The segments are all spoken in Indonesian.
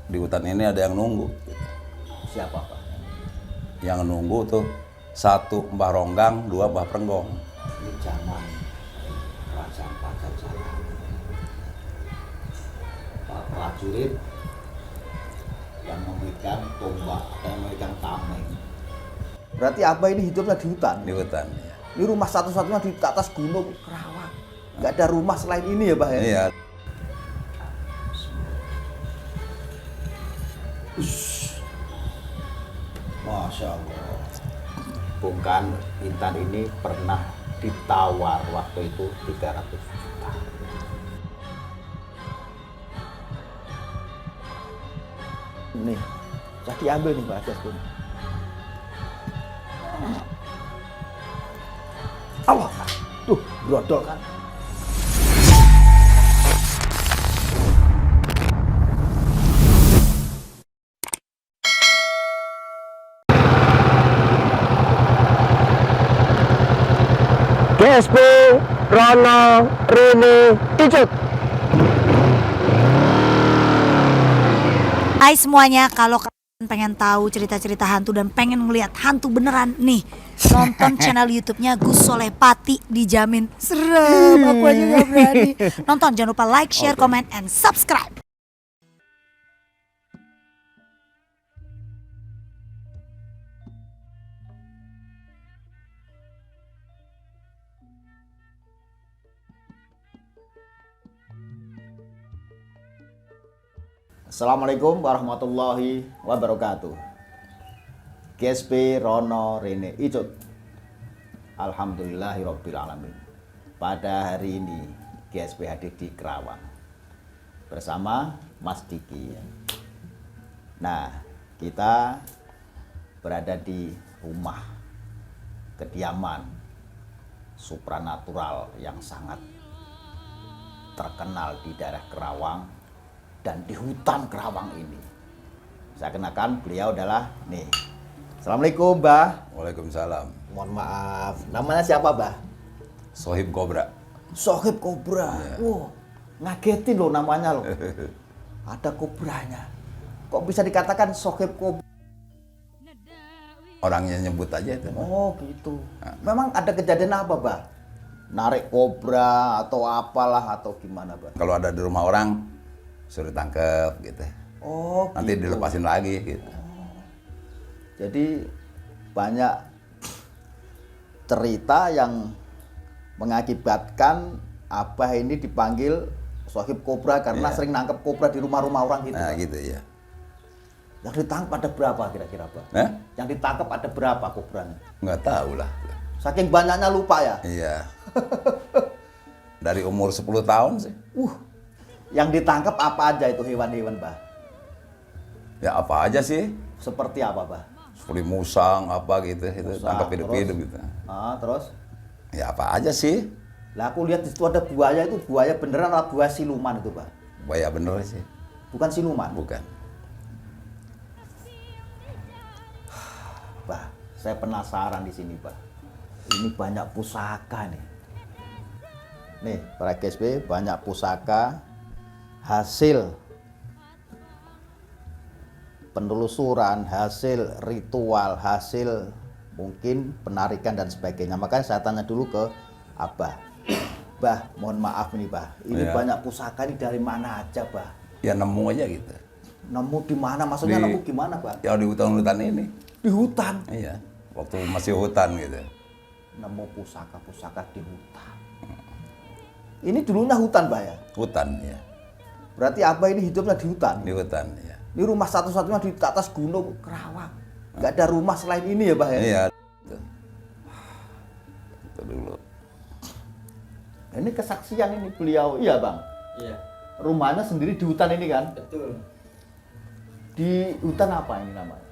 di hutan ini ada yang nunggu. Siapa Pak? Yang nunggu tuh satu Mbah Ronggang, dua Mbah Prenggong. Di zaman Kerajaan Pajajaran, Pak prajurit yang memegang tombak, yang memegang tameng. Berarti Abah ini hidupnya di hutan? Di hutan, ya. Ini rumah satu-satunya di atas gunung Kerawang. Nggak ada rumah selain ini ya Pak ya? Iya. Masya Allah. Bongkan Intan ini pernah ditawar waktu itu 300 juta. Nih, saya diambil nih Pak Jas ini. Allah, tuh brodol kan. GSP, Rono, Rini, Icut. Hai semuanya, kalau kalian pengen tahu cerita-cerita hantu dan pengen ngeliat hantu beneran nih, nonton channel YouTube-nya Gus Soleh Pati, dijamin serem. Aku aja gak berani. Nonton, jangan lupa like, share, comment, and subscribe. Assalamualaikum warahmatullahi wabarakatuh. GSP Rono Rene Icut. Alhamdulillahirabbil alamin. Pada hari ini GSP hadir di Kerawang bersama Mas Diki. Nah, kita berada di rumah kediaman supranatural yang sangat terkenal di daerah Kerawang dan di hutan Kerawang ini. Saya kenalkan, beliau adalah nih. Assalamualaikum, Mbah. Waalaikumsalam. Mohon maaf, namanya siapa, Mbah? Sohib Kobra. Sohib Kobra. Iya. Wow, ngagetin loh namanya loh. Ada kobranya. Kok bisa dikatakan Sohib Kobra? Orangnya nyebut aja itu. Oh gitu. Memang ada kejadian apa, Mbah? Narik kobra atau apalah atau gimana, Mbah? Kalau ada di rumah orang, suruh tangkep gitu. Oh Nanti gitu. dilepasin lagi gitu. Jadi banyak cerita yang mengakibatkan Abah ini dipanggil Sohib Kobra karena Iya. sering nangkep kobra di rumah-rumah orang gitu. Nah Pak. gitu ya. Yang ditangkap ada berapa kira-kira, Pak? Hah? Yang ditangkap ada berapa kobranya? Nggak tahu lah. Saking banyaknya lupa ya. Iya. Dari umur 10 tahun sih. Yang ditangkap apa aja itu hewan-hewan, Pak? Ya apa aja sih. Seperti apa, Pak? Seperti musang apa gitu. Itu Musang, tangkap hidup-hidup gitu. Terus? Ya apa aja sih. Lah aku lihat di situ ada buaya, itu buaya beneran atau buaya siluman itu, Pak? Buaya bener sih. Bukan siluman. Bukan. Pak, saya penasaran di sini, Pak. Ini banyak pusaka nih. Nih, para GSP, banyak pusaka hasil penelusuran, hasil ritual, hasil mungkin penarikan dan sebagainya. Makanya saya tanya dulu ke Abah. Bah, mohon maaf nih, Bah. Ini Iya. banyak pusaka ini dari mana aja, Bah? Ya nemu aja gitu. Nemu di mana? Maksudnya Di- nemu gimana, Pak? Ya di hutan-hutan ini. Di hutan. Iya. Waktu masih hutan gitu. Nemu pusaka-pusaka di hutan. Ini dulunya hutan, Bah ya? Hutan ya. Berarti Abah ini hidupnya di hutan. Di hutan ya. Ini rumah satu-satunya di atas gunung Kerawang. Nggak ada rumah selain ini ya, Bah ya? Iya. Itu dulu. Ini kesaksian ini beliau, iya Bang? Iya, Rumahnya sendiri di hutan ini kan? betul. Di hutan apa ini namanya?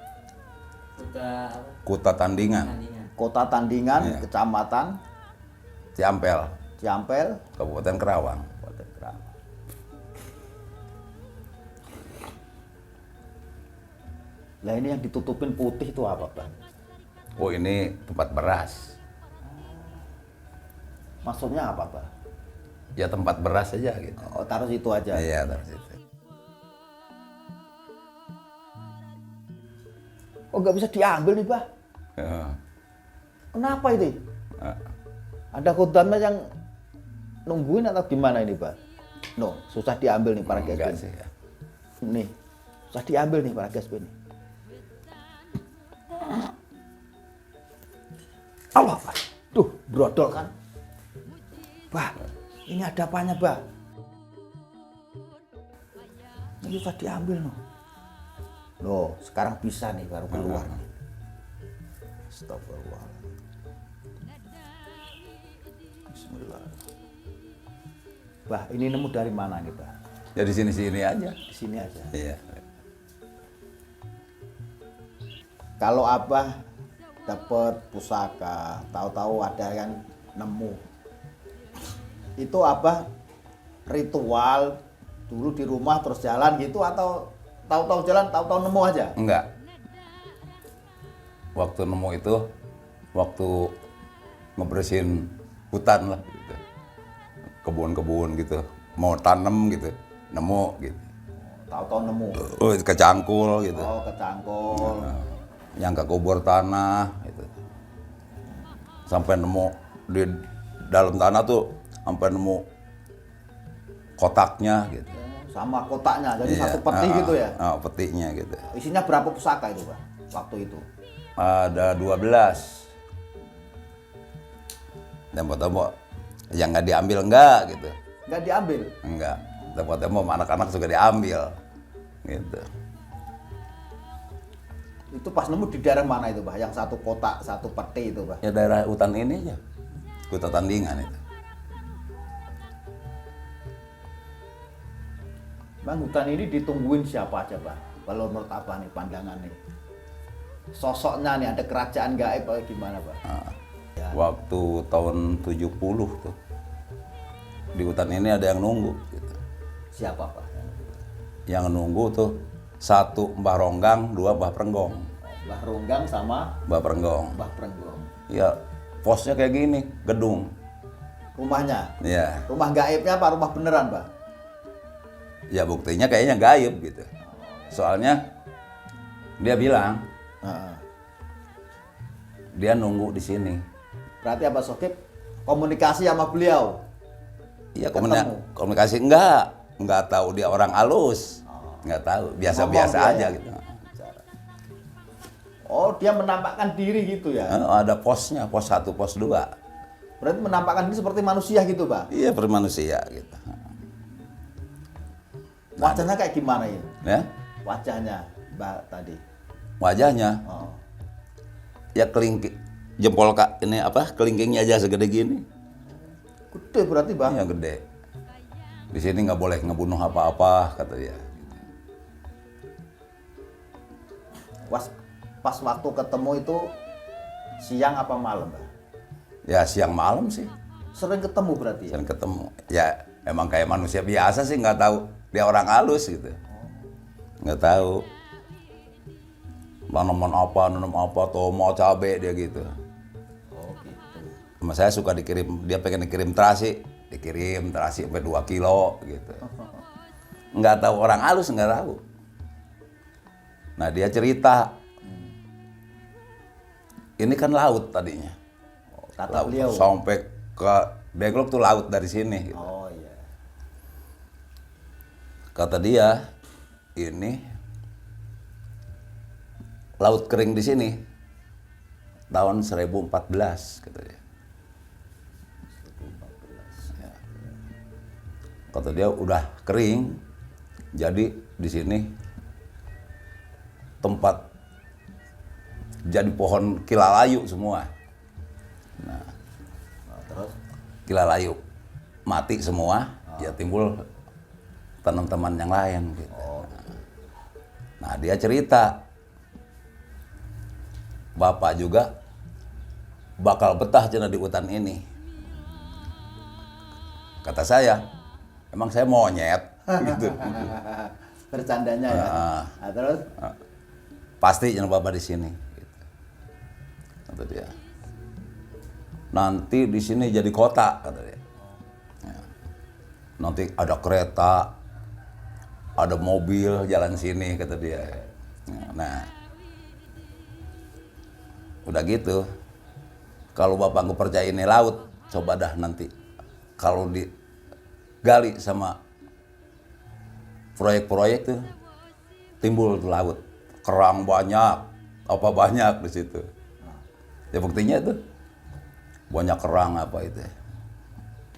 Udah apa? Kuta Tandingan, Tandingan. Kota Tandingan, Iya. Kecamatan Ciampel, Ciampel, Kabupaten Kerawang. Kabupaten Kerawang. Lah ini yang ditutupin putih itu apa, Bang? Oh ini tempat beras. Maksudnya apa, Bang? Ya tempat beras aja gitu. Oh, taruh situ aja. Iya terus itu. Oh nggak bisa diambil nih, Bah. Ya. Kenapa itu? Ah. Ada khudamnya yang nungguin atau gimana ini, Bah? No, susah diambil nih para Enggak GSP. sih ya. Nih, susah diambil nih para GSP nih. Allah, Bah. Tuh, brodol kan. Bah, ini ada apanya, Bah? Ini susah diambil, no. Loh, sekarang bisa nih baru keluar nih. Astagfirullah. Bismillah. Bah, ini nemu dari mana nih, Bah? Ya di sini-sini aja. Di sini aja. Iya. Kalau Abah dapat pusaka, tahu-tahu ada yang nemu. Itu Abah ritual dulu di rumah terus jalan gitu atau tahu-tahu jalan, tahu-tahu nemu aja? Enggak. Waktu nemu itu, waktu ngebersihin hutan lah gitu. Kebun-kebun gitu. Mau tanam gitu, nemu gitu. Tahu-tahu nemu. Oh, kecangkul gitu. Oh, kecangkul. Yang ke kubur tanah gitu. Sampai nemu di dalam tanah tuh sampai nemu kotaknya gitu. Sama kotaknya, jadi Iya, satu peti gitu ya? Petinya gitu. Isinya berapa pusaka itu, Pak? Waktu itu? Ada 12. Tempo-tempo yang nggak diambil enggak gitu. Nggak diambil? Enggak. Tempo-tempo anak-anak suka diambil gitu. Itu pas nemu di daerah mana itu, Pak? Yang satu kotak, satu peti itu, Pak? Ya daerah hutan ini aja. Hutan Tandingan itu. Bang, hutan ini ditungguin siapa aja, Pak? Kalau menurut apa nih pandangan nih? Sosoknya nih, ada kerajaan gaib atau gimana, Pak? Ya. Waktu tahun 70 tuh. Di hutan ini ada yang nunggu gitu. Siapa, Pak? Yang nunggu tuh 1 Mbah Ronggang, 2 Mbah Prenggong. Mbah Ronggang sama Mbah Prenggong. Mbah Prenggong. Ya posnya kayak gini, gedung. Rumahnya? Ya, Rumah gaibnya apa rumah beneran, Pak? ya buktinya kayaknya gaib gitu. Soalnya dia bilang Heeh. dia nunggu di sini. Berarti apa, Sokip? Komunikasi sama beliau? Iya Ketemu? komunikasi enggak tahu dia orang halus. Enggak tahu, biasa-biasa Ngomong dia aja ya? gitu. Oh, dia menampakkan diri gitu ya? Ada posnya, pos 1, pos 2. Berarti menampakkan diri seperti manusia gitu, Pak? Iya, bermanusia gitu. Wajahnya kayak gimana ya? Ya, Wajahnya, Mbak tadi. wajahnya Oh. ya kelingking jempol ini apa? Kelingkingnya aja segede gini. Gede berarti, Bang. Iya, gede. Di sini nggak boleh ngebunuh apa-apa kata dia. Pas waktu ketemu itu siang apa malam, Bang? Ya siang malam sih. Sering ketemu berarti ya? Sering ketemu. Ya emang kayak manusia biasa sih, nggak tahu dia orang halus gitu. Nggak tahu. Nanam apa, tomo, cabe dia gitu. Oh gitu. Sama saya suka dikirim, dia pengen dikirim terasi sampai 2 kilo gitu. Nggak tahu orang halus, nggak tahu. Nah dia cerita, ini kan laut tadinya. Kata Laut beliau. sampai ke Deglok tuh laut dari sini. Gitu. Oh iya. Kata dia, ini laut kering di sini tahun 1014 kata dia. Ya. Kata dia udah kering, jadi di sini tempat jadi pohon kilalayu semua. Nah, Terus? kilalayu mati semua, ya timbul tanaman yang lain gitu. Nah, dia cerita bapak juga bakal betah cina di hutan ini. Kata saya, emang saya monyet gitu. Bercandanya ya. Nah, terus? Pasti cina bapak di sini. Gitu. Kata dia. Nanti di sini jadi kota, kata dia. Ya. Nanti ada kereta, ada mobil jalan sini, kata dia. Nah, Udah gitu. Kalau bapak nggak percaya ini laut, coba dah nanti. Kalau digali sama proyek-proyek tuh, timbul tuh laut. Kerang banyak, apa banyak di situ. Ya buktinya tuh, banyak kerang apa itu.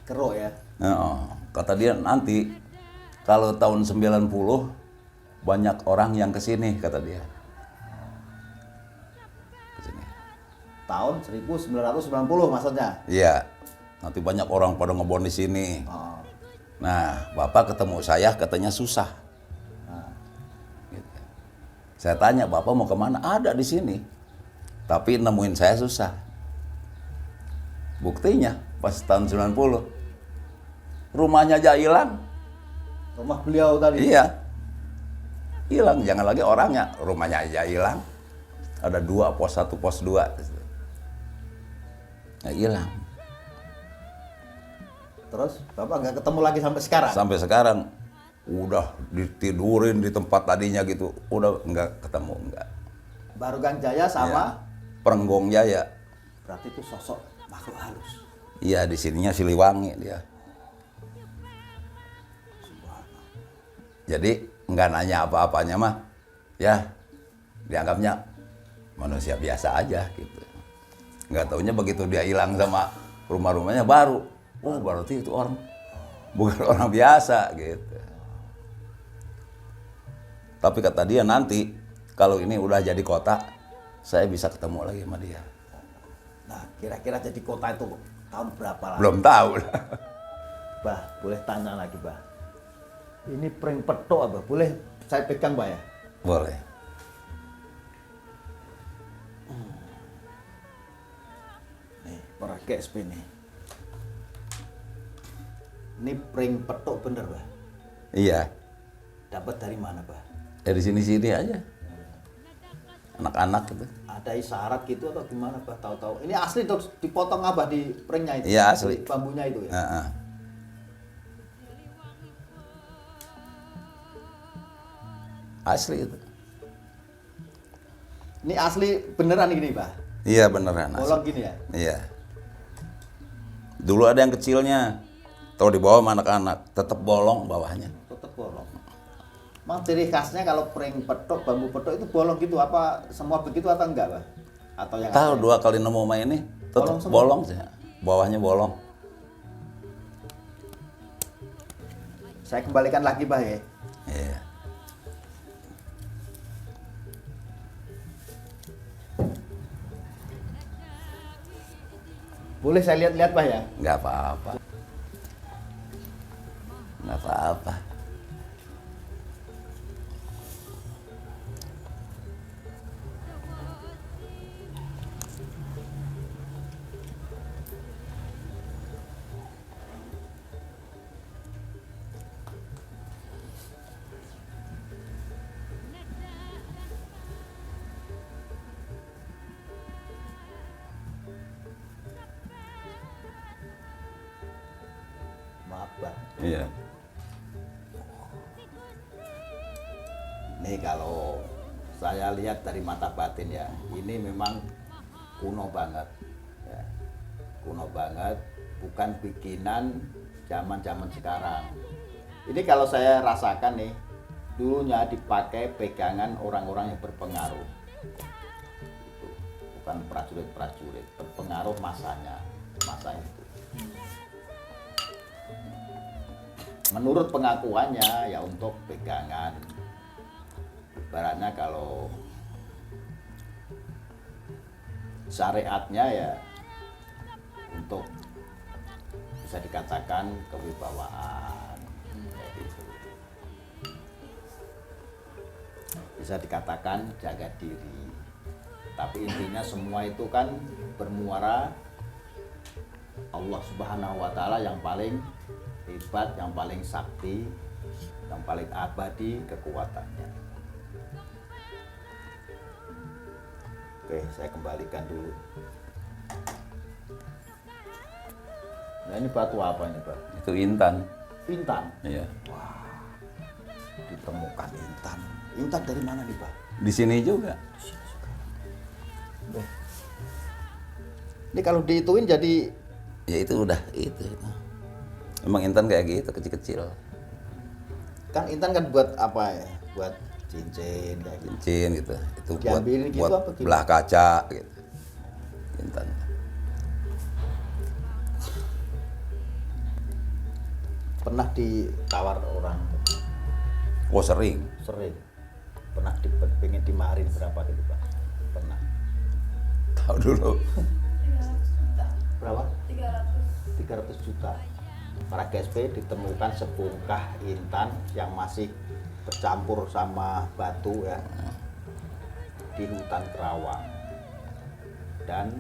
Keruk ya. Nah, kata dia nanti, kalau tahun 90, banyak orang yang kesini, kata dia. Kesini. Tahun 1990 maksudnya. Iya, nanti banyak orang pada ngebon di sini. Oh. Nah, bapak ketemu saya katanya susah. Nah, Gitu. Saya tanya, bapak mau kemana? Ada di sini. Tapi nemuin saya susah. Buktinya, pas tahun 90, rumahnya aja hilang. rumah beliau tadi. Iya, hilang. Jangan lagi orangnya, rumahnya aja hilang. Ada 2 pos 1, pos 2. Nah, hilang. Terus Bapak nggak ketemu lagi sampai sekarang? Sampai sekarang udah ditidurin di tempat tadinya gitu, udah nggak ketemu, nggak. Barugan Jaya sama Iya. Prenggong Jaya. berarti itu sosok makhluk halus. Iya, di sininya Siliwangi dia. Jadi nggak nanya apa-apanya mah, ya dianggapnya manusia biasa aja gitu. Nggak taunya begitu dia hilang sama rumah-rumahnya baru, oh berarti itu orang bukan orang biasa gitu. Tapi kata dia nanti kalau ini udah jadi kota, saya bisa ketemu lagi sama dia. Nah, kira-kira jadi kota itu tahun berapa lah? Belum tahu lah. Bah, boleh tanya lagi, Bah. Ini pring petok apa? Boleh saya pegang, Bah ya? Boleh. Nih, pakai SP nih. Ini pring petok bener, Bah? Iya. Dapat dari mana, Bah? Ya di sini-sini aja. Anak-anak gitu. Ada isyarat gitu atau gimana, Bah? Tahu-tahu. Ini asli tuh dipotong Abah di pringnya itu. Iya, asli. Di bambunya itu ya. Heeh. Asli itu. Ini asli beneran gini, Bah? Iya beneran. asli. Bolong gini ya? Iya. Dulu ada yang kecilnya. Tahu di bawah sama anak-anak, tetap bolong bawahnya. Tetap bolong. Mang ciri khasnya kalau pring petok, bambu petok itu bolong gitu apa semua begitu atau enggak, Bah? Atau yang Tahu asli? 2 kali nemu sama ini, Bolong tetap semua? bolong sih. Bawahnya bolong. Saya kembalikan lagi, Bah ya. Iya. Boleh saya lihat-lihat, Bah ya? Nggak apa-apa. Nggak apa-apa. Maaf, Bah. Iya. Nih kalau saya lihat dari mata batin ya, ini memang kuno banget. Ya. Kuno banget, bukan bikinan zaman-zaman sekarang. Ini kalau saya rasakan nih, dulunya dipakai pegangan orang-orang yang berpengaruh. Itu. Bukan prajurit-prajurit, berpengaruh masanya, masa itu. Menurut pengakuannya ya untuk pegangan. Ibaratnya kalau syariatnya ya untuk bisa dikatakan kewibawaan, kayak gitu. Bisa dikatakan jaga diri. Tapi intinya semua itu kan bermuara Allah Subhanahu wa Ta'ala yang paling hebat, yang paling sakti, yang paling abadi kekuatannya. Oke, saya kembalikan dulu. Nah, ini batu apa ini, Pak? Itu intan. Intan. Iya. Ditemukan intan. Intan dari mana nih, Pak? Di sini juga. Oke. Ini kalau dihituin jadi Ya itu udah itu. Emang intan kayak gitu kecil-kecil. kan intan kan buat apa ya? Buat cincin kayak gitu. Cincin gitu. Itu buat Diambilin gitu buat apa gimana? belah kaca gitu. Intan. Pernah ditawar orang Oh sering. sering. Pernah pengen dimarin berapa gitu, Pak? Pernah. Tahu dulu. Berapa? 300 juta. Para GSP ditemukan sebongkah intan yang masih bercampur sama batu ya di hutan Kerawang. Dan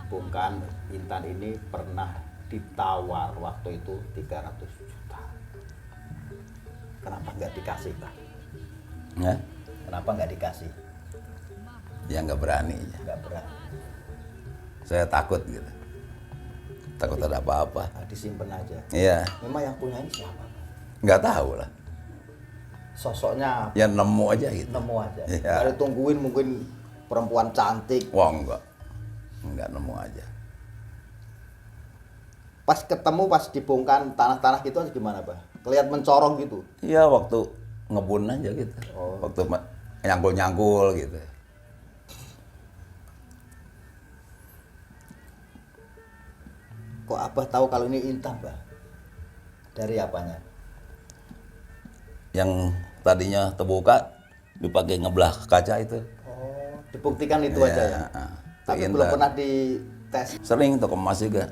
bongkahan intan ini pernah ditawar waktu itu 300 juta. Kenapa nggak dikasih, Pak? Ya, Kenapa nggak dikasih? dia nggak berani. Nggak berani. Saya takut gitu. Takut ada apa-apa. Nah, disimpan aja. Iya, Memang yang punya ini siapa? nggak tahu lah. Sosoknya Ya nemu aja gitu. nemu aja. Iya. Nggak ditungguin mungkin perempuan cantik. Wah enggak nemu aja. Pas ketemu pas dibongkar tanah-tanah gitu aja gimana, Pak? Kelihatan mencorong gitu. Iya waktu ngebun aja gitu. Oh. Waktu nyangkul-nyangkul gitu. Kok Abah tahu kalau ini intan, Pak? Dari apanya? Yang tadinya terbuka dipakai ngebelah kaca itu. Oh, dibuktikan itu Iya, aja ya. Tapi itu belum intan. pernah dites. Sering tuh kemas juga.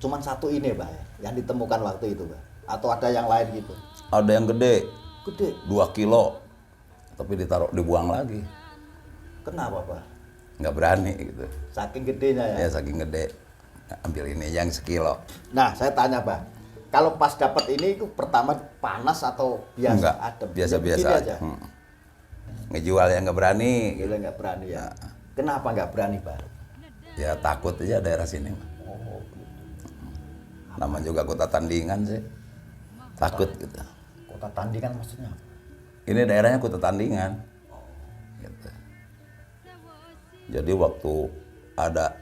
Cuman satu ini, Pak, ya, yang ditemukan waktu itu, Pak. Atau ada yang lain gitu. Ada yang gede, Gede. 2 kilo. Tapi dibuang lagi. Kenapa, Pak? Nggak berani gitu. Saking gedenya ya. Ya saking gede. Ambil ini yang sekilo. Nah, saya tanya, Pak. Kalau pas dapat ini itu pertama panas atau biasa Enggak, adem? biasa-biasa Gini aja. Ngejual yang nggak berani. Gila nggak berani ya. Kenapa nggak berani, Pak? Ya takut aja daerah sini. Oh, Nama juga kota tandingan sih. Takut gitu. kota tandingan maksudnya apa? Ini daerahnya kota tandingan. Gitu. Jadi waktu ada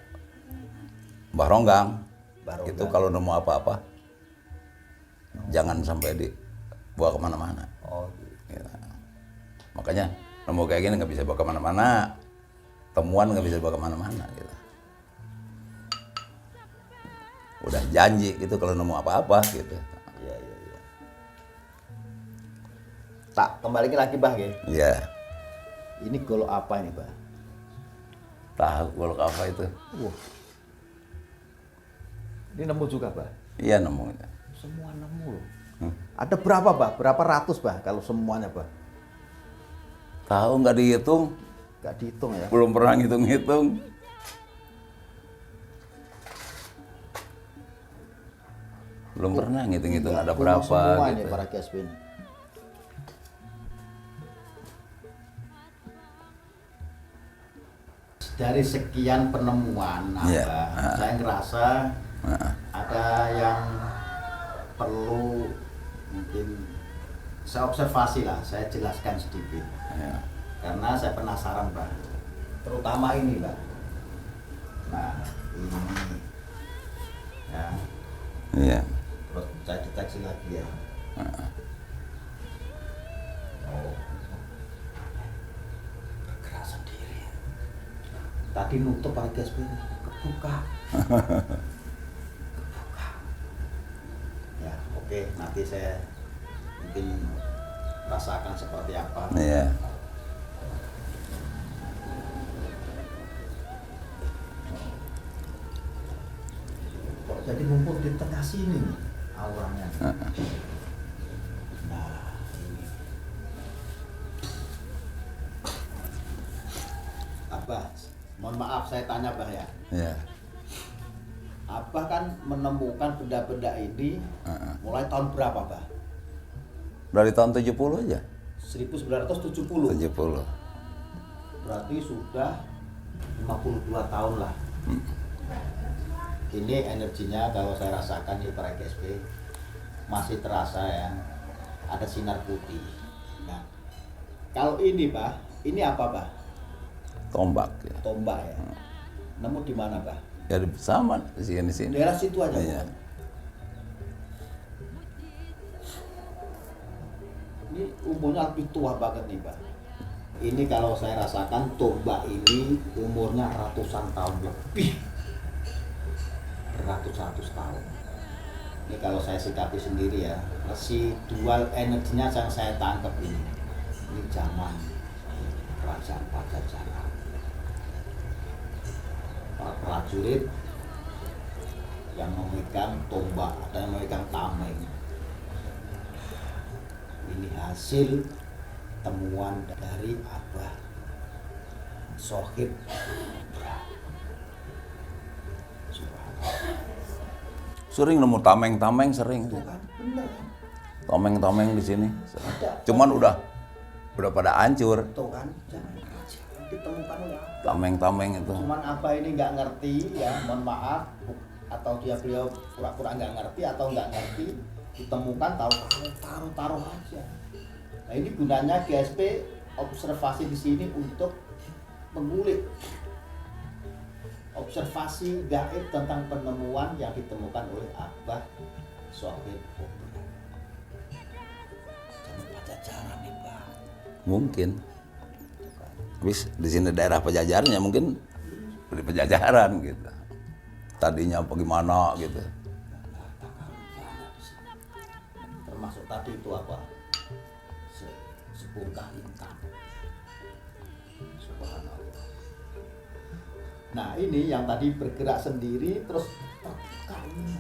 Mbah Ronggang, Mbah Ronggang. itu kalau nemu apa-apa, jangan sampai dibawa kemana-mana. Oh, gitu. Gitu. Makanya nemu kayak gini nggak bisa bawa kemana-mana. Temuan nggak bisa bawa kemana-mana. Gitu. Udah janji gitu kalau nemu apa-apa gitu. Iya, iya, iya. Tak, kembali lagi, Bah, ya. Iya. Ini golok apa ini, Bah? Tahu kalau apa itu. Ini nemu juga, Bah. Iya nemu. Semua nemu loh. Ada berapa, Bah? Berapa ratus, Bah, kalau semuanya, Bah? Tahu nggak dihitung? Gak dihitung ya. Belum pernah ngitung-ngitung. Belum pernah ngitung-ngitung ada Kuno berapa semua gitu. ini para GSP ini. Dari sekian penemuan, Iya. saya ngerasa ada yang perlu mungkin saya observasi lah, saya jelaskan sedikit. Ya. Karena saya penasaran, Pak. Terutama ini, Pak. Nah, ini. Ya, Iya. terus saya deteksi lagi ya. Oh. Bergerak sendiri. Tadi nutup Pak GSP, kebuka. Kebuka. Ya, oke, nanti saya mungkin rasakan seperti apa. Iya. Kok jadi ngumpul di tengah sini nih auranya. Nah, ini. Abah, mohon maaf saya tanya, Bah, ya. Iya. Abah kan menemukan benda-benda ini mulai tahun berapa, Bah? Dari tahun 70 aja. 1970. 70. Berarti sudah 52 tahun lah. Ini energinya kalau saya rasakan di para GSP masih terasa ya, ada sinar putih. Nah, kalau ini Pak, ini apa Pak? Tombak ya. Tombak ya. Nemu di mana Pak? Ya sama di sini. Daerah situ aja. Iya. Bukan? Ini umurnya lebih tua banget nih Pak. Ini kalau saya rasakan tombak ini umurnya ratusan tahun lebih. Beratus-ratus tahun. Ini kalau saya sikapi sendiri ya, residual energinya yang saya tangkap ini zaman kerajaan Pajajaran. Para prajurit yang memegang tombak dan memegang tameng. Ini hasil temuan dari Abah Sohib Putra. Sering nemu tameng-tameng sering. Kan bener kan? Tameng-tameng di sini. Ada. Cuman udah pada hancur. Tuh kan, jangan aja ditemukan oleh Abah. Tameng-tameng itu. Cuman Abah ini nggak ngerti ya, mohon maaf, atau beliau pura-pura nggak ngerti atau nggak ngerti, ditemukan taruh aja. Nah ini gunanya GSP observasi di sini untuk mengulik observasi gaib tentang penemuan yang ditemukan oleh Abah Sohib Putra. Jangan Pajajaran nih Pak. Mungkin. Habis di sini daerah Pajajarannya mungkin di Pajajaran gitu. Tadinya bagaimana gitu. Termasuk tadi itu apa? Sebongkah intan. Subhanallah. Nah ini yang tadi bergerak sendiri terus terbuka ini.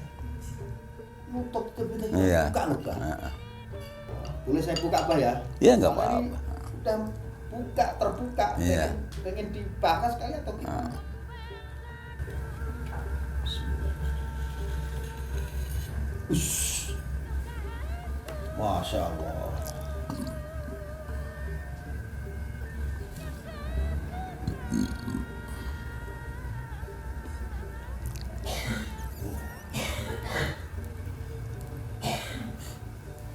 Nutup terbuka Iya. loh Pak. Boleh saya buka Pak ya? Iya, nggak Soalnya ini apa-apa. Udah terbuka. Iya. Pengen dibahas kali atau gimana? Ush. Masya Allah.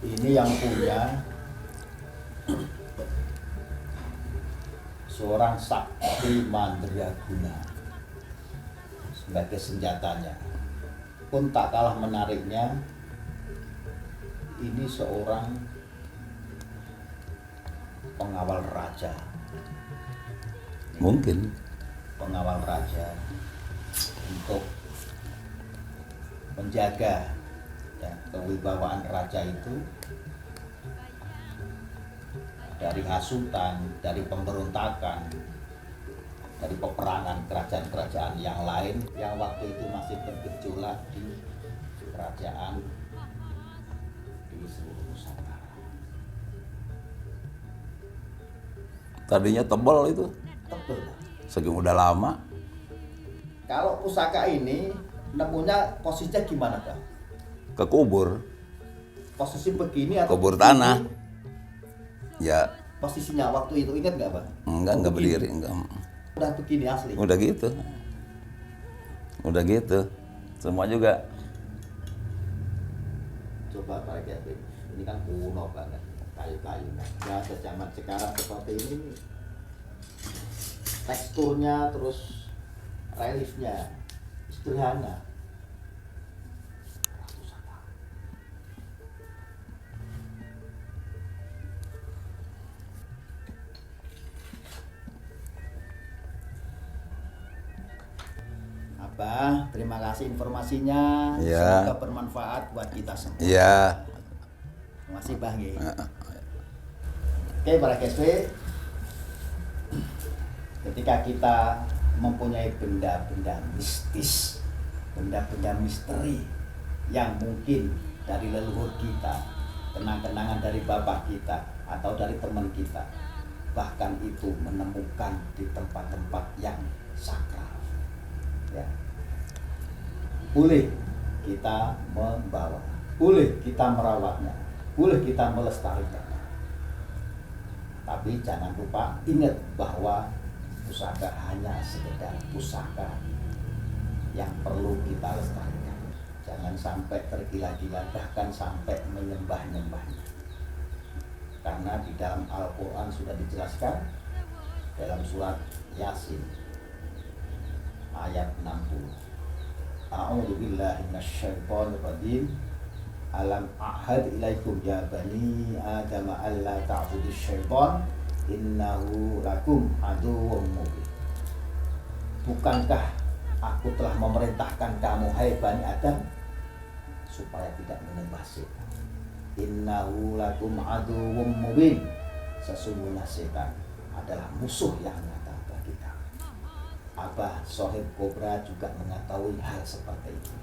Ini yang punya seorang sakti mandraguna sebagai senjatanya. Pun tak kalah menariknya, ini seorang pengawal raja. Mungkin. Pengawal raja untuk menjaga ya, kewibawaan raja itu dari hasutan, dari pemberontakan, dari peperangan kerajaan-kerajaan yang lain yang waktu itu masih bergejolak di kerajaan di seluruh Nusantara. Tadinya tebal itu. Tebel. Saking udah lama. Kalau pusaka ini nemunya posisinya gimana Pak? Kekubur. Posisi begini atau Kubur begini? tanah. Ya, Posisinya waktu itu ingat nggak Pak? enggak Begini. berdiri, enggak. Udah begini asli. Udah gitu. Udah gitu. Semua juga. Coba Pak Kevin, ini kan kuno banget, kayu-kayu. Ya zaman sekarang seperti ini, teksturnya terus reliefnya sederhana. Abah, terima kasih informasinya. Ya. Semoga bermanfaat buat kita semua. Iya. Terima kasih Bang. Oke, para GSP, ketika kita mempunyai benda-benda mistis, benda-benda misteri yang mungkin dari leluhur kita, kenang-kenangan dari bapak kita atau dari teman kita, bahkan itu menemukan di tempat-tempat yang sakral, ya, boleh kita membawa, boleh kita merawatnya, boleh kita melestarikan. Tapi jangan lupa ingat bahwa pusaka hanya sekedar pusaka yang perlu kita lestarikan. Jangan sampai tergila-gila, bahkan sampai menyembah-nyembahnya. Karena di dalam Al-Quran sudah dijelaskan dalam surat Yasin ayat 60. A'udzu billahi minasyaitonir rajim. Alam ahad ilaikum ya bani Adam alla ta'budu syaitan innahu lakum aduwwum mubin. Bukankah aku telah memerintahkan kamu hai Bani Adam supaya tidak menyembah setan. Innahu lakum aduwwum mubin. Sesungguhnya setan adalah musuh yang nyata bagi kamu. Abah Sohib Kobra juga mengetahui hal seperti itu.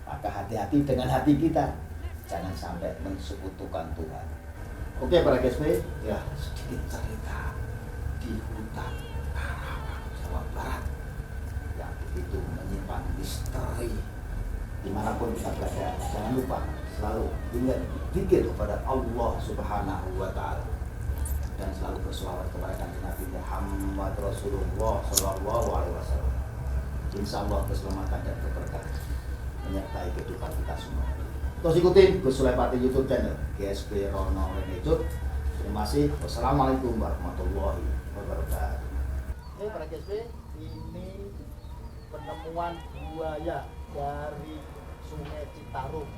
Maka hati-hati dengan hati kita, jangan sampai mensekutukan Tuhan. Oke para GSP, ya sedikit cerita di hutan Karawang, Jawa Barat yang begitu menyimpan misteri. Dimanapun kita berada, jangan lupa selalu ingat zikir kepada Allah Subhanahu wa Ta'ala dan selalu berselawat kepada kanjeng Nabi Muhammad Rasulullah Sallallahu Alaihi Wasallam. Insya Allah keselamatan dan keberkahan menyertai kehidupan kita semua. Terus ikutin Gus Solepati YouTube channel GSP Rono Rene Cut. Terima kasih. Wassalamualaikum warahmatullahi wabarakatuh. Ini para GSP, ini penemuan buaya dari Sungai Citarum.